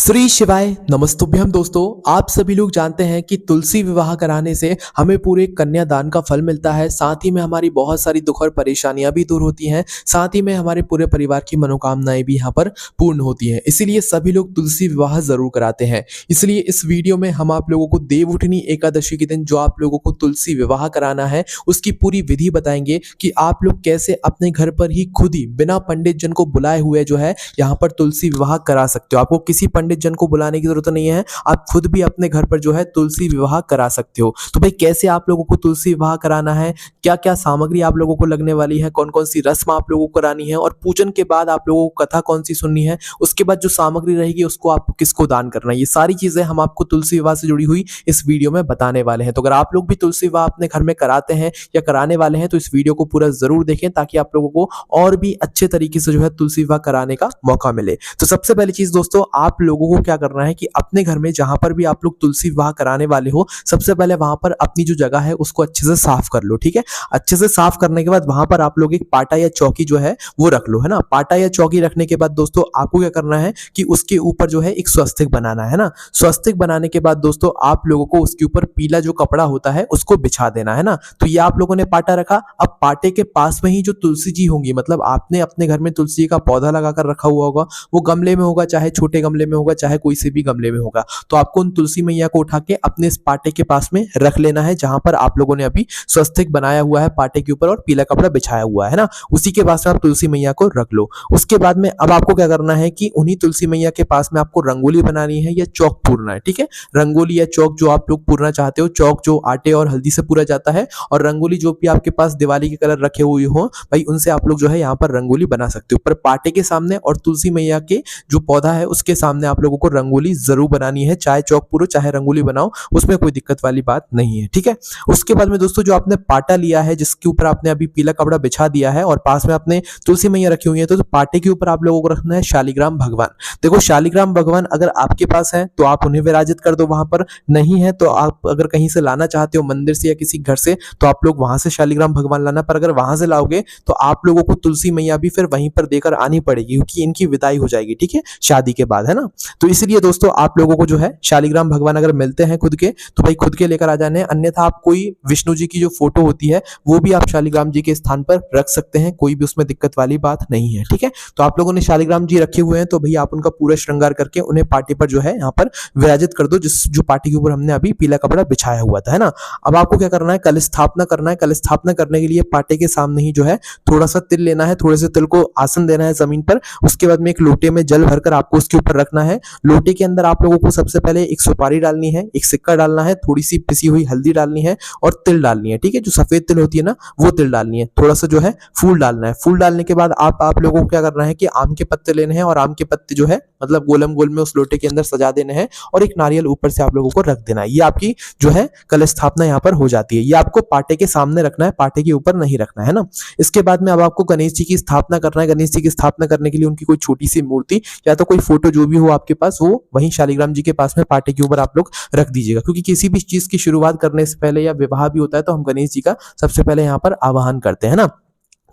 श्री शिवाय नमस्तुभ्यम। दोस्तों, आप सभी लोग जानते हैं कि तुलसी विवाह कराने से हमें पूरे कन्यादान का फल मिलता है। साथ ही में हमारी बहुत सारी दुख और परेशानियां भी दूर होती हैं। साथ ही में हमारे पूरे परिवार की मनोकामनाएं भी यहाँ पर पूर्ण होती हैं। इसीलिए सभी लोग तुलसी विवाह जरूर कराते हैं। इसलिए इस वीडियो में हम आप लोगों को देवउठनी एकादशी के दिन जो आप लोगों को तुलसी विवाह कराना है उसकी पूरी विधि बताएंगे कि आप लोग कैसे अपने घर पर ही खुद ही बिना पंडित जन को बुलाए हुए जो है यहाँ पर तुलसी विवाह करा सकते हो। आपको किसी पंडित जन को बुलाने की जरूरत नहीं है, आप खुद भी अपने घर पर जो है तुलसी विवाह करा सकते हो। तो भाई कैसे आप लोगों को तुलसी विवाह कराना है, क्या क्या सामग्री आप लोगों को लगने वाली है, कौन कौन सी रस्म आप लोगों को करानी है और पूजन के बाद आप लोगों को कथा कौन सी सुननी है, उसके बाद जो सामग्री रहेगी उसको आपको किसको दान करना है, ये सारी चीजें हम आपको तुलसी विवाह से जुड़ी हुई इस वीडियो में बताने वाले हैं। तो अगर आप लोग भी तुलसी विवाह अपने घर में कराते हैं या कराने वाले हैं तो इस वीडियो को पूरा जरूर देखें ताकि आप लोगों को और भी अच्छे तरीके से जो है तुलसी विवाह कराने का मौका मिले। तो सबसे पहली चीज दोस्तों, आप लोगों को क्या करना है कि अपने घर में जहां पर भी आप लोग तुलसी विवाह कराने वाले हो, सबसे पहले वहां पर अपनी जो जगह है उसको अच्छे से साफ कर लो। ठीक है, अच्छे से साफ करने के बाद वहां पर आप लोग एक पाटा या चौकी जो है वो रख लो, है ना। पाटा या चौकी रखने के बाद दोस्तों आपको क्या करना है कि उसके ऊपर जो है एक स्वस्तिक बनाना है ना। स्वस्तिक बनाने के बाद दोस्तों आप लोगों को उसके ऊपर पीला जो कपड़ा होता है उसको बिछा देना है ना। तो ये आप लोगों ने पाटा रखा। अब पाटे के पास में ही जो तुलसी जी होंगी, मतलब आपने अपने घर में तुलसी का पौधा लगाकर रखा हुआ होगा, वो गमले में होगा, चाहे छोटे गमले में होगा, चाहे कोई से भी गमले में होगा, तो आपको उन तुलसी मैया को उठा के अपने इस पाटे के पास में रख लेना है जहां पर आप लोगों ने अभी स्वस्तिक बनाया हुआ है पाटे के ऊपर और पीला कपड़ा बिछाया हुआ है ना। उसी के पास में आप तुलसी मैया को रख लो। उसके बाद में अब आपको क्या करना है कि उन्हीं तुलसी मैया के पास में आपको रंगोली बनानी है या चौक पूरना है। ठीक है, रंगोली या चौक जो आप लोग पूरना चाहते हो, चौक जो आटे और हल्दी से पूरा जाता है और रंगोली जो भी आपके पास दिवाली के कलर रखे हुए हो भाई उनसे आप लोग जो है यहाँ पर रंगोली बना सकते हो। पर पाटे के सामने और तुलसी मैया के जो पौधा है उसके सामने आप लोगों को रंगोली जरूर बनानी है, चाहे चौक पूरो चाहे रंगोली बनाओ, उसमें कोई दिक्कत वाली बात नहीं है। ठीक है, उसके बाद में दोस्तों जो आपने पाटा लिया है जिसके ऊपर आपने अभी पीला कपड़ा बिछा दिया है और पास में आपने तुलसी मैया रखी हुई है, तो पाटे के ऊपर आप लोगों को रखना है शालिग्राम भगवान। देखो शालिग्राम भगवान अगर आपके पास है तो आप उन्हें विराजित कर दो वहां पर, नहीं है तो आप अगर कहीं से लाना चाहते हो मंदिर से या किसी घर से तो आप लोग वहां से शालिग्राम भगवान लाना। पर अगर वहां से लाओगे तो आप लोगों को तुलसी मैया भी फिर वहीं पर देकर आनी पड़ेगी क्योंकि इनकी विदाई हो जाएगी, ठीक है, शादी के बाद, है ना। तो इसलिए दोस्तों आप लोगों को जो है शालिग्राम भगवान अगर मिलते हैं खुद के तो भाई खुद के लेकर आ जाने हैं, अन्यथा आप कोई विष्णु जी की जो फोटो होती है वो भी आप शालिग्राम जी के स्थान पर रख सकते हैं, कोई भी उसमें दिक्कत वाली बात नहीं है। ठीक है, तो आप लोगों ने शालिग्राम जी रखे हुए हैं तो भैया आप उनका पूरा श्रृंगार करके उन्हें पार्टी पर जो है यहाँ पर विराजित कर दो, जिस जो पार्टी के ऊपर हमने अभी पीला कपड़ा बिछाया हुआ था, है ना। अब आपको क्या करना है, कल स्थापना करना है। कल स्थापना करने के लिए पाटे के सामने ही जो है थोड़ा सा तिल लेना है, थोड़े से तिल को आसन देना है जमीन पर। उसके बाद में एक लोटे में जल भरकर आपको उसके ऊपर रखना है। लोटे के अंदर आप लोगों को सबसे पहले एक सुपारी डालनी है, एक सिक्का डालना है, थोड़ी सी पिसी हुई हल्दी डालनी है और तिल डालनी है। ठीक है, जो सफेद तिल होती है ना वो तिल डालनी है, थोड़ा सा जो है फूल डालना है। फूल डालने के बाद आप लोगों को क्या करना है कि आम के पत्ते लेने हैं और आम के पत्ते जो है मतलब गोलम गोल में उस लोटे के अंदर सजा देने हैं और एक नारियल ऊपर से आप लोगों को रख देना है। ये आपकी जो है कल स्थापना यहाँ पर हो जाती है। ये आपको पाटे के सामने रखना है, पाटे के ऊपर नहीं रखना है ना। इसके बाद में अब आपको गणेश जी की स्थापना करना है। गणेश जी की स्थापना करने के लिए उनकी कोई छोटी सी मूर्ति या तो कोई फोटो जो भी हो आपके पास वो वहीं शालिग्राम जी के पास में पाटे के ऊपर आप लोग रख दीजिएगा, क्योंकि किसी भी चीज की शुरुआत करने से पहले या विवाह भी होता है तो हम गणेश जी का सबसे पहले यहाँ पर आवाहन करते हैं ना।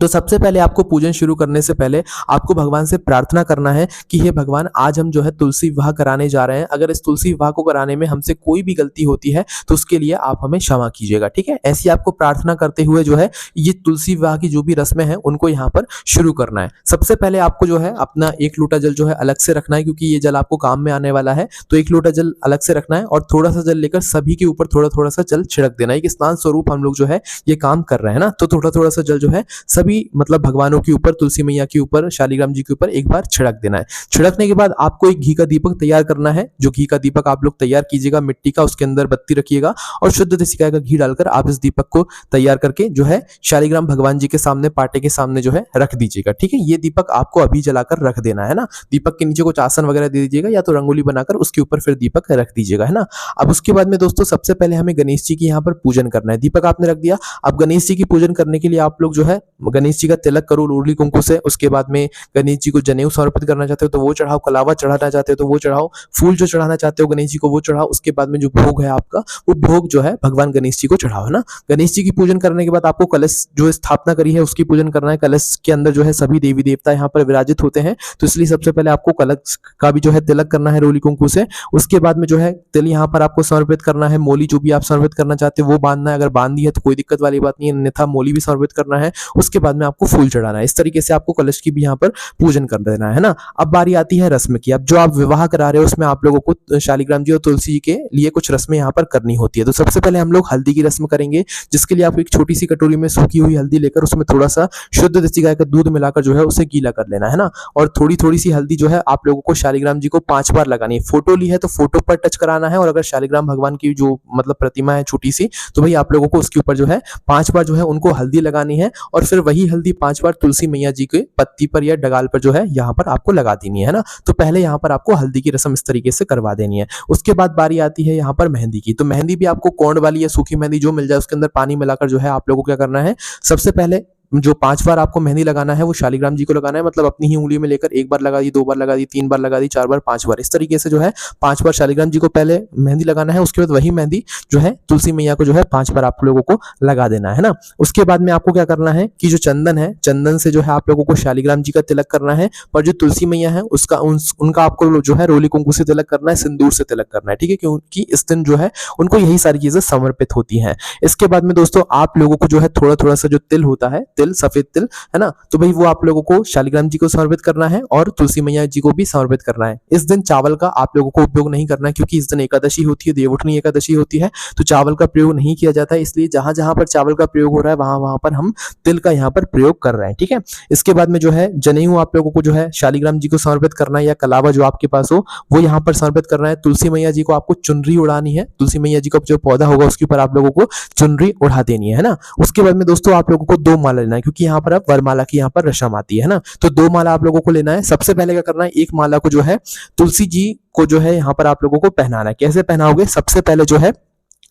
तो सबसे पहले आपको पूजन शुरू करने से पहले आपको भगवान से प्रार्थना करना है कि हे भगवान, आज हम जो है तुलसी विवाह कराने जा रहे हैं। अगर इस तुलसी विवाह को कराने में हमसे कोई भी गलती होती है तो उसके लिए आप हमें क्षमा कीजिएगा। ठीक है, ऐसी आपको प्रार्थना करते हुए जो है ये तुलसी विवाह की जो भी रस्में हैं उनको यहाँ पर शुरू करना है। सबसे पहले आपको जो है अपना एक लोटा जल जो है अलग से रखना है, क्योंकि ये जल आपको काम में आने वाला है। तो एक लोटा जल अलग से रखना है और थोड़ा सा जल लेकर सभी के ऊपर थोड़ा थोड़ा सा जल छिड़क देना है। एक स्नान स्वरूप हम लोग जो है ये काम कर रहे हैं ना। तो थोड़ा थोड़ा सा जल जो है सभी मतलब भगवानों के ऊपर, तुलसी मैया के ऊपर, शालिग्राम जी के ऊपर एक बार छिड़क देना है। छिड़कने के बाद आपको एक घी का दीपक तैयार करना है। जो घी का दीपक आप लोग तैयार कीजिएगा मिट्टी का, उसके अंदर बत्ती रखिएगा और शुद्ध देसी गाय का घी डालकर आप इस दीपक को तैयार करके जो है शालिग्राम भगवान जी के सामने, पाटे के सामने जो है रख दीजिएगा। ठीक है, ये दीपक आपको अभी जलाकर रख देना है ना। दीपक के नीचे कुछ आसन वगैरह दे दीजिएगा या तो रंगोली बनाकर उसके ऊपर फिर दीपक रख दीजिएगा, है ना। अब उसके बाद में दोस्तों सबसे पहले हमें गणेश जी की यहाँ पर पूजन करना है। दीपक आपने रख दिया, अब गणेश जी की पूजन करने के लिए आप लोग जो है गणेश जी का तिलक करो रोली कुंकू से। उसके बाद में गणेश जी को जनेऊ समर्पित करना चाहते हो तो वो चढ़ाओ, कलावा चढ़ाना चाहते हो तो वो चढ़ाओ, फूल जो चढ़ाना चाहते हो गणेश जी को वो चढ़ाओ। उसके बाद में जो भोग है आपका, वो भोग जो है भगवान गणेश जी को चढ़ाओ, है ना। गणेश जी की पूजन करने के बाद आपको कलश जो स्थापना करी है उसकी पूजन करना है। कलश के अंदर जो है सभी देवी देवता यहाँ पर विराजित होते हैं, तो इसलिए सबसे पहले आपको कलश का भी जो है तिलक करना है रोली कुंकू से। उसके बाद में जो है तिल यहाँ पर आपको समर्पित करना है, मोली जो भी आप समर्पित करना चाहते हो वो बांधना है, अगर बांध दी है तो कोई दिक्कत वाली बात नहीं है, अन्यथा मोली भी समर्पित करना है। उसके बाद में आपको फूल चढ़ाना है। इस तरीके से आपको कलश की भी यहाँ पर पूजन कर देना है ना। अब बारी आती है रस्म की। अब जो आप विवाह करा रहे हो उसमें आप लोगों को शालिग्राम जी और तुलसी जी के लिए कुछ रस्में यहाँ पर करनी होती है। तो सबसे पहले हम लोग हल्दी की रस्म करेंगे, जिसके लिए आप एक छोटी सी कटोरी में सूखी हुई हल्दी लेकर उसमें थोड़ा सा शुद्ध देसी गाय का दूध मिलाकर जो है उसे गीला कर लेना है ना। और थोड़ी थोड़ी सी हल्दी जो है आप लोगों को शालिग्राम जी को 5 बार लगानी है। फोटो ली है तो फोटो पर टच कराना है, और अगर शालिग्राम भगवान की जो मतलब प्रतिमा है छोटी सी, तो भाई आप लोगों को उसके ऊपर जो है 5 बार जो है उनको हल्दी लगानी है, और फिर वही हल्दी 5 बार तुलसी मैया जी के पत्ती पर या डगाल पर जो है यहाँ पर आपको लगा देनी है ना। तो पहले यहाँ पर आपको हल्दी की रस्म इस तरीके से करवा देनी है। उसके बाद बारी आती है यहाँ पर मेहंदी की। तो मेहंदी भी आपको कोंड वाली या सूखी मेहंदी जो मिल जाए उसके अंदर पानी मिलाकर जो है आप लोगों को क्या करना है, सबसे पहले जो 5 बार आपको मेहंदी लगाना है वो शालिग्राम जी को लगाना है, मतलब अपनी ही उंगली में लेकर 1 बार लगा दी, 2 बार लगा दी, 3 बार लगा दी, 4 बार, 5 बार, इस तरीके से जो है 5 बार शालिग्राम जी को पहले मेहंदी लगाना है। उसके बाद वही मेहंदी जो है तुलसी मैया को जो है 5 बार आप लोगों को लगा देना है ना। उसके बाद में आपको क्या करना है कि जो चंदन है, चंदन से जो है आप लोगों को शालिग्राम जी का तिलक करना है, पर जो तुलसी मैया है उसका उनका आपको जो है रोली कुंकू से तिलक करना है, सिंदूर से तिलक करना है, ठीक है, क्योंकि इस दिन जो है उनको यही सारी चीजें समर्पित होती हैं। इसके बाद में दोस्तों आप लोगों को जो है थोड़ा थोड़ा सा जो तिल होता है, तिल, सफेद तिल, है ना, तो भाई वो आप लोगों को शालिग्राम जी को समर्पित करना है और तुलसी मैया जी को भी समर्पित करना है। इस दिन चावल का आप लोगों को उपयोग नहीं करना है, क्योंकि इस दिन एकादशी होती है, देवउठनी एकादशी होती है, तो चावल का प्रयोग नहीं किया जाता है। इसलिए जहां जहां पर चावल का प्रयोग हो रहा है वहां वहां पर हम तिल का यहाँ पर प्रयोग कर रहे हैं, ठीक है। इसके बाद में जो है जनेऊ आप लोगों को जो है शालिग्राम जी को समर्पित करना है, या कलावा जो आपके पास हो वो यहाँ पर समर्पित करना है। तुलसी मैया जी को आपको चुनरी उड़ानी है, तुलसी मैया जी का जो पौधा होगा उसके ऊपर आप लोगों को चुनरी उड़ा देनी है ना। उसके बाद में दोस्तों आप लोगों को 2 माला लेना है, क्योंकि यहाँ पर अब वरमाला की यहाँ पर रस्म आती है ना। तो 2 माला आप लोगों को लेना है। सबसे पहले क्या करना है, एक माला को जो है तुलसी जी को जो है यहाँ पर आप लोगों को पहनाना है। कैसे पहनाओगे, सबसे पहले जो है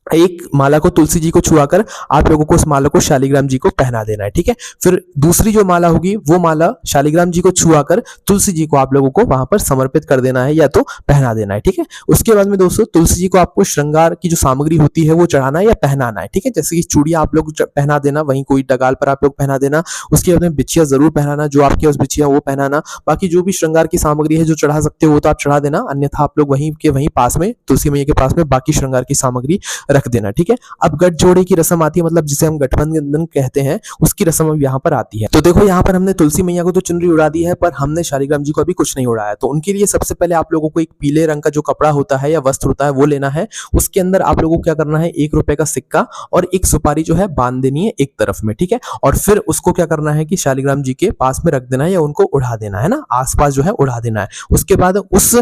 एक माला को तुलसी जी को छुआकर आप लोगों को उस माला को शालिग्राम जी को पहना देना है, ठीक है। फिर दूसरी जो माला होगी वो माला शालिग्राम जी को छुआकर तुलसी जी को आप लोगों को वहां पर समर्पित कर देना है, या तो पहना देना है, ठीक है। उसके बाद में दोस्तों तुलसी जी को आपको श्रृंगार की जो सामग्री होती है वो चढ़ाना है या पहनाना है, ठीक है। जैसे कि चूड़ियां आप लोग पहना देना, वहीं कोई डगाल पर आप लोग पहना देना। उसके बाद में बिछिया जरूर पहनाना, जो आपके पास बिछिया वो पहनाना। बाकी जो भी श्रृंगार की सामग्री है जो चढ़ा सकते हो वो तो आप चढ़ा देना, अन्यथा आप लोग वहीं के वहीं पास में तुलसी मैया के पास में बाकी श्रृंगार की सामग्री रख देना, ठीक है। अब गठ जोड़े की रस्म आती है, मतलब जिसे हम गठबंधन कहते हैं, उसकी रस्म अब यहाँ पर आती है। तो देखो यहाँ पर हमने तुलसी मैया को तो चुनरी उड़ा दी है, पर हमने शालिग्राम जी को अभी कुछ नहीं उड़ाया। तो उनके लिए सबसे पहले आप लोगों को एक पीले रंग का जो कपड़ा होता है या वस्त्र होता है वो लेना है। उसके अंदर आप लोगों को क्या करना है, 1 रुपए का सिक्का और एक सुपारी जो है बांध देनी है एक तरफ में, ठीक है। और फिर उसको क्या करना है कि शालिग्राम जी के पास में रख देना है या उनको उड़ा देना है ना, आसपास जो है उड़ा देना है। उसके बाद उस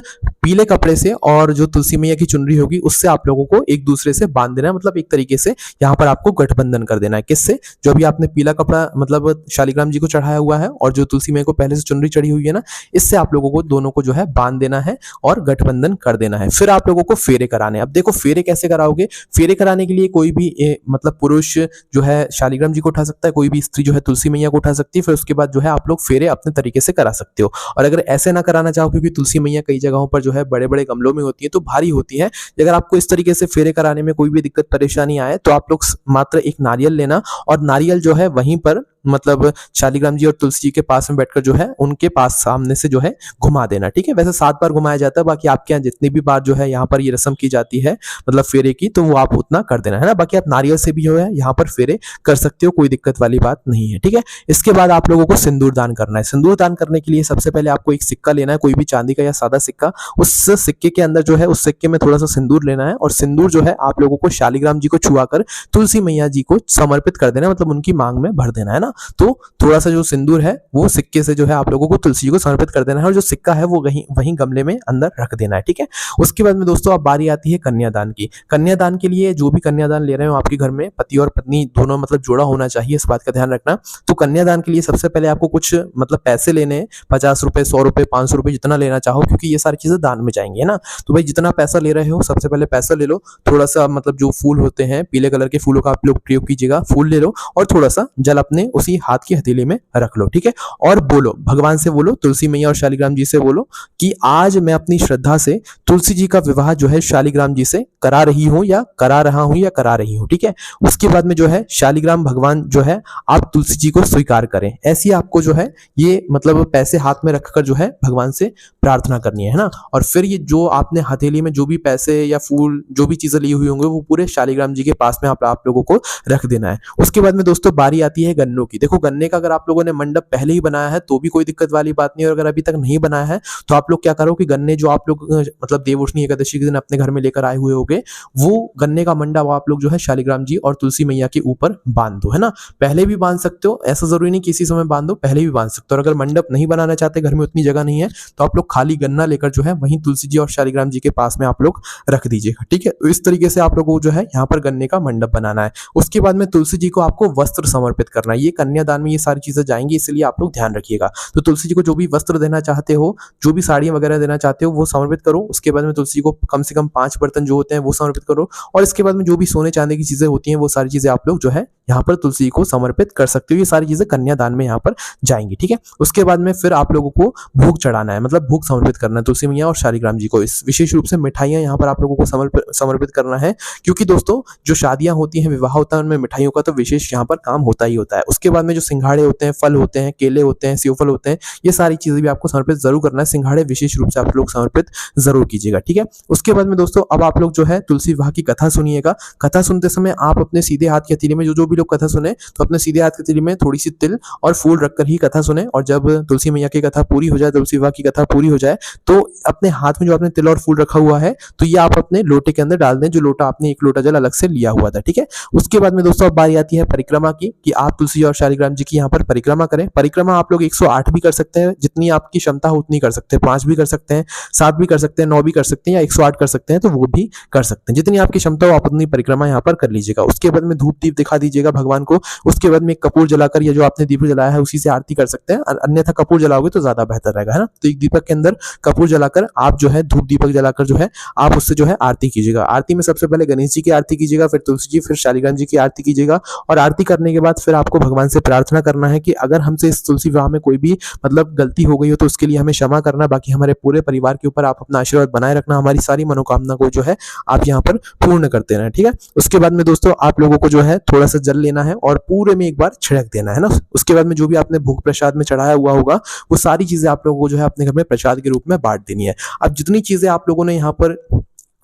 पीले कपड़े से और जो तुलसी मैया की चुनरी होगी उससे आप लोगों को एक दूसरे से बांध देना है, मतलब एक तरीके से यहाँ पर आपको गठबंधन कर देना है। किससे, जो भी आपने पीला कपड़ा मतलब शालिग्राम जी को चढ़ाया हुआ है और जो तुलसी मैया को पहले से चुनरी चढ़ी हुई है ना, इससे आप लोगों को दोनों को जो है बांध देना है और गठबंधन कर देना है। फिर आप लोगों को फेरे कराने। अब देखो फेरे कैसे कराओगे, फेरे कराने के लिए कोई भी मतलब पुरुष जो है शालिग्राम जी को उठा सकता है, कोई भी स्त्री जो है तुलसी मैया को उठा सकती है। फिर उसके बाद जो है आप लोग फेरे अपने तरीके से करा सकते हो। और अगर ऐसे ना कराना चाहो, क्योंकि तुलसी मैया कई जगहों पर जो है बड़े बड़े गमलों में होती है तो भारी होती है, अगर आपको इस तरीके से फेरे कराने में कोई भी दिक्कत परेशानी आए तो आप लोग मात्र एक नारियल लेना, और नारियल जो है वहीं पर मतलब शालिग्राम जी और तुलसी जी के पास में बैठकर जो है उनके पास सामने से जो है घुमा देना, ठीक है। वैसे 7 बार घुमाया जाता है, बाकी आपके यहाँ जितनी भी बार जो है यहाँ पर ये रस्म की जाती है मतलब फेरे की, तो वो आप उतना कर देना है ना। बाकी आप नारियल से भी जो है यहाँ पर फेरे कर सकते हो, कोई दिक्कत वाली बात नहीं है, ठीक है। इसके बाद आप लोगों को सिंदूर दान करना है। सिंदूर दान करने के लिए सबसे पहले आपको एक सिक्का लेना है, कोई भी चांदी का या सादा सिक्का। उस सिक्के के अंदर जो है उस सिक्के में थोड़ा सा सिंदूर लेना है, और सिंदूर जो है आप लोगों को शालिग्राम जी को छुआकर तुलसी मैया जी को समर्पित कर देना है, मतलब उनकी मांग में भर देना है ना। तो थोड़ा सा जो सिंदूर है वो सिक्के से जो है आप लोगों को तुलसी जी को समर्पित कर देना है, और जो सिक्का है वो वहीं गमले में अंदर रख देना है, ठीक है। उसके बाद में दोस्तों अब बारी आती है कन्यादान की। कन्यादान के लिए जो भी कन्यादान ले रहे हो आपके घर में पति और पत्नी दोनों मतलब जोड़ा होना चाहिए, इस बात का ध्यान रखना। तो कन्यादान के लिए सबसे पहले आपको कुछ मतलब पैसे लेने हैं, 50 रुपए, 100 रुपए, 500 रुपए, जितना लेना चाहो, क्योंकि ये सारी चीजें दान में जाएंगी, है ना। तो भाई जितना पैसा ले रहे हो सबसे पहले पैसा ले लो, थोड़ा सा मतलब जो फूल होते हैं पीले कलर के फूलों का आप लोग प्रयोग कीजिएगा, फूल ले लो, और थोड़ा सा जल अपने उसी हाथ की हथेली में रख लो, ठीक है। और बोलो, भगवान से बोलो, तुलसी मैया और शालिग्राम जी से बोलो कि आज मैं अपनी श्रद्धा से तुलसी जी का विवाह जो है शालिग्राम जी से करा रही हूँ या करा रहा हूँ या करा रही हूँ, ठीक है। उसके बाद में जो है शालिग्राम भगवान जो है आप तुलसी जी को स्वीकार करें। ऐसी आपको जो है ये मतलब पैसे हाथ में रखकर जो है भगवान से प्रार्थना करनी है ना। और फिर ये जो आपने हथेली में जो भी पैसे या फूल जो भी चीजें ली हुई होंगे वो पूरे शालिग्राम जी के पास में आप लोगों को रख देना है। उसके बाद में दोस्तों बारी आती है गन्नों की। देखो गन्ने का अगर आप लोगों ने मंडप पहले ही बनाया है तो भी कोई दिक्कत वाली बात नहीं है, और अगर अभी तक नहीं बनाया है तो आप लोग क्या करो कि गन्ने जो आप लोग मतलब देवउठनी एकादशी के दिन अपने घर में लेकर आए हुए होंगे वो गन्ने का मंडप आप लोग जो है शालिग्राम जी और तुलसी मैया के ऊपर बांध दो, है ना। पहले भी बांध सकते हो, ऐसा जरूरी नहीं किसी समय बांध दो, पहले भी बांध सकते हो। और अगर मंडप नहीं बनाना चाहते, घर में उतनी जगह नहीं है, तो आप लोग खाली गन्ना लेकर जो है वहीं तुलसी जी और शालिग्राम जी के पास में आप लोग रख दीजिएगा, ठीक है। तो इस तरीके से आप लोगों को जो है यहाँ पर गन्ने का मंडप बनाना है। उसके बाद में तुलसी जी को आपको वस्त्र समर्पित करना है। ये कन्यादान में ये सारी चीजें जाएंगी, इसलिए आप लोग ध्यान रखिएगा। तो तुलसी जी को जो भी वस्त्र देना चाहते हो, जो भी साड़ियां वगैरह देना चाहते हो वो समर्पित करो। उसके बाद में तुलसी जी को कम से कम 5 बर्तन जो होते हैं वो समर्पित करो। और इसके बाद में जो भी सोने चांदी की चीजें होती हैं वो सारी चीजें आप लोग जो है यहाँ पर तुलसी जी को समर्पित कर सकते हो। ये सारी चीजें कन्यादान में यहाँ पर जाएंगी, ठीक है। उसके बाद में फिर आप लोगों को भोग चढ़ाना है, मतलब भोग समर्पित करना है तुलसी मैया और शालिग्राम जी को। इस विशेष रूप से मिठाइयां यहाँ पर आप लोगों को समर्पित करना है, क्योंकि दोस्तों जो शादियां होती हैं, विवाह होता है, उनमें मिठाइयों का तो विशेष यहाँ पर काम होता ही होता है। उसके बाद में जो सिंघाड़े होते हैं, फल होते हैं, केले होते हैं, सेवफल होते हैं, ये सारी चीजें भी आपको समर्पित जरूर करना है। सिंघाड़े विशेष रूप से आप लोग समर्पित जरूर कीजिएगा, ठीक है। उसके बाद में दोस्तों अब आप लोग जो है तुलसी विवाह की कथा सुनिएगा। कथा सुनते समय आप अपने सीधे हाथ की हथेली में जो भी लोग कथा सुने तो अपने सीधे हाथ की हथेली में थोड़ी सी तिल और फूल रखकर ही कथा सुने। और जब तुलसी मैया की कथा पूरी हो जाए, तुलसी विवाह की कथा पूरी हो जाए, तो अपने हाथ में जो आपने तिल और फूल रखा हुआ है तो ये आप अपने लोटे के अंदर डाल दें, जो लोटा आपने एक लोटा जल अलग से लिया हुआ था, ठीक है। उसके बाद में दोस्तों अब बारी आती है परिक्रमा की, कि आप तुलसी और शालिग्राम जी की यहाँ पर परिक्रमा करें। परिक्रमा आप लोग 108 भी कर सकते हैं, जितनी आपकी क्षमता हो उतनी कर सकते हैं। 5 भी कर सकते हैं, 7 भी कर सकते हैं, 9 भी कर सकते हैं, या 108 कर सकते हैं तो वो भी कर सकते हैं। जितनी आपकी क्षमता हो आप उतनी परिक्रमा यहाँ पर कर लीजिएगा। उसके बाद में धूप दीप दिखा दीजिएगा भगवान को। उसके बाद में एक कपूर जलाकर, या जो आपने दीप जलाया है उसी से आरती कर सकते हैं, अन्यथा कपूर जलाओगे तो ज्यादा बेहतर रहेगा, है ना। तो एक दीपक के अंदर कपूर जलाकर आप जो है धूप दीपक जलाकर जो है आप उससे जो है आरती कीजिएगा। आरती में सबसे पहले गणेश जी की आरती कीजिएगा, फिर तुलसी जी, फिर शालिग्राम जी की आरती कीजिएगा। और आरती करने के बाद फिर आपको भगवान से प्रार्थना करना है कि अगर हमसे इस तुलसी विवाह में कोई भी मतलब गलती हो गई हो तो उसके लिए हमें क्षमा करना। बाकी हमारे पूरे परिवार के ऊपर आप अपना आशीर्वाद बनाए रखना, हमारी सारी मनोकामना को जो है आप यहाँ पर पूर्ण करते रहना, ठीक है। उसके बाद में दोस्तों आप लोगों को जो है थोड़ा सा जल लेना है और पूरे में एक बार छिड़क देना है ना। उसके बाद में जो भी आपने भोग प्रसाद में चढ़ाया हुआ होगा वो सारी चीजें आप लोगों को जो है अपने घर में प्रसाद के रूप में बांट देनी है। अब जितनी चीजें आप लोगों ने यहाँ पर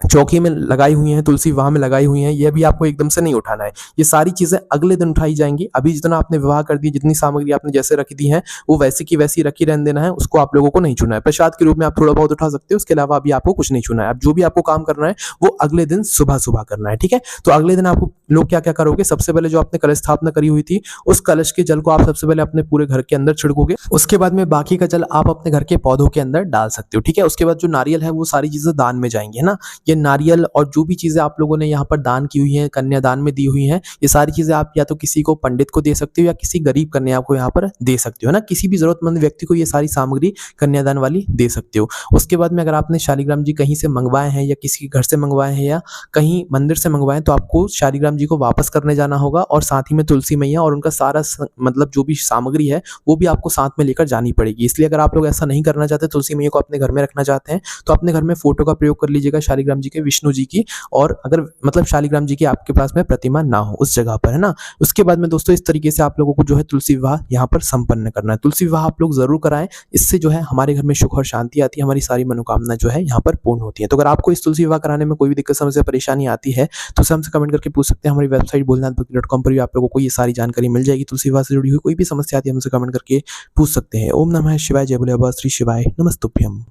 चौकी में लगाई हुई हैं, तुलसी विवाह में लगाई हुई हैं, ये भी आपको एकदम से नहीं उठाना है। ये सारी चीजें अगले दिन उठाई जाएंगी। अभी जितना आपने विवाह कर दी, जितनी सामग्री आपने जैसे रख दी है वो वैसी की वैसी रखी रहने देना है, उसको आप लोगों को नहीं छूना है। प्रसाद के रूप में आप थोड़ा बहुत उठा सकते हो, उसके अलावा अभी आपको कुछ नहीं छूना है। अब जो भी आपको काम करना है वो अगले दिन सुबह सुबह करना है, ठीक है। तो अगले दिन आपको लोग क्या क्या करोगे, सबसे पहले जो आपने कलश स्थापना करी हुई थी उस कलश के जल को आप सबसे पहले अपने पूरे घर के अंदर छिड़कोगे। उसके बाद में बाकी का जल आप अपने घर के पौधों के अंदर डाल सकते हो, ठीक है। उसके बाद जो नारियल है वो सारी चीजें दान में जाएंगी, है ना। ये नारियल और जो भी चीजें आप लोगों ने यहाँ पर दान की हुई है, कन्यादान में दी हुई है, ये सारी चीजें आप या तो किसी को पंडित को दे सकते हो या किसी गरीब कन्या को यहाँ पर दे सकते हो ना। किसी भी जरूरतमंद व्यक्ति को ये सारी सामग्री कन्यादान वाली दे सकते हो। उसके बाद में अगर आपने शालिग्राम जी कहीं से मंगवाए हैं या किसी घर से मंगवाए हैं या कहीं मंदिर से मंगवाए तो आपको शालिग्राम जी को वापस करने जाना होगा, और साथ ही में तुलसी मैया और उनका सारा मतलब जो भी सामग्री है वो भी आपको साथ में लेकर जानी पड़ेगी। इसलिए अगर आप लोग ऐसा नहीं करना चाहते, तुलसी मैया को अपने घर में रखना चाहते हैं, तो अपने घर में फोटो का प्रयोग कर लीजिएगा शालिग्राम जी के, विष्णु जी की, और अगर मतलब शालिग्राम जी की आपके पास में प्रतिमा ना हो उस जगह पर, है ना। उसके बाद में दोस्तों इस तरीके से आप लोगों को जो है तुलसी विवाह यहाँ पर संपन्न करना है। तुलसी विवाह आप लोग जरूर कराएं, इससे जो है हमारे घर में सुख और शांति आती है, हमारी सारी मनोकामना जो है यहाँ पर पूर्ण होती है। तो अगर आपको इस तुलसी विवाह कराने में कोई भी दिक्कत, समस्या, परेशानी आती है तो उसे हमसे कमेंट करके पूछ सकते हैं। हमारी वेबसाइट भोलेनाथभक्ति.com पर भी आप लोगों को ये सारी जानकारी मिल जाएगी। तुलसी विवाह से जुड़ी हुई कोई भी समस्या आती है हमसे कमेंट करके पूछ सकते हैं। ओम नमः शिवाय, जय भोले बाबा, श्री शिवाय नमस्तुभ्यम।